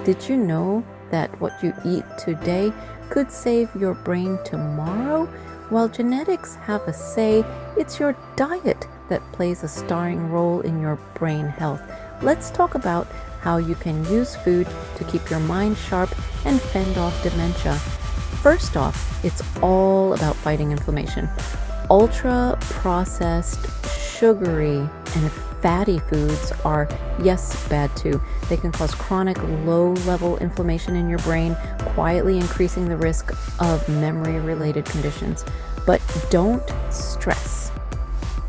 Did you know that what you eat today could save your brain tomorrow? While genetics have a say, it's your diet that plays a starring role in your brain health. Let's talk about how you can use food to keep your mind sharp and fend off dementia. First off, it's all about fighting inflammation. Ultra-processed, sugary, and fatty foods are, yes, bad too. They can cause chronic low-level inflammation in your brain, quietly increasing the risk of memory-related conditions. But don't stress.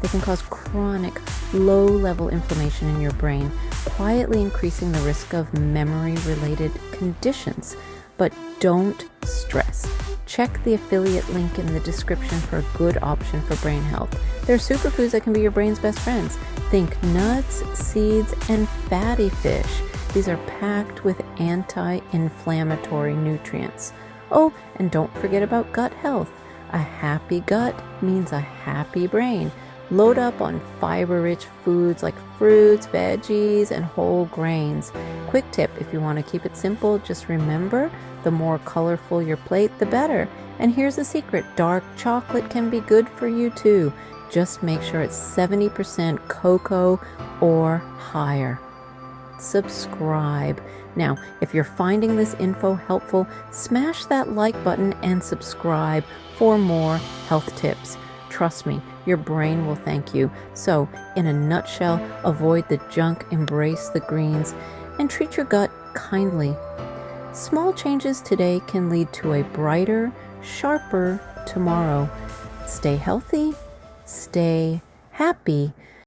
They can cause chronic low-level inflammation in your brain, quietly increasing the risk of memory-related conditions. But don't stress. Check the affiliate link in the description for a good option for brain health. There are superfoods that can be your brain's best friends. Think nuts, seeds, and fatty fish. These are packed with anti-inflammatory nutrients. Oh, and don't forget about gut health. A happy gut means a happy brain. Load up on fiber-rich foods like fruits, veggies, and whole grains. Quick tip, if you want to keep it simple, just remember, the more colorful your plate, the better. And here's the secret, dark chocolate can be good for you too. Just make sure it's 70% cocoa or higher. Subscribe. Now, if you're finding this info helpful, smash that like button and subscribe for more health tips. Trust me, your brain will thank you. So, in a nutshell, avoid the junk, embrace the greens, and treat your gut kindly. Small changes today can lead to a brighter, sharper tomorrow. Stay healthy, stay happy.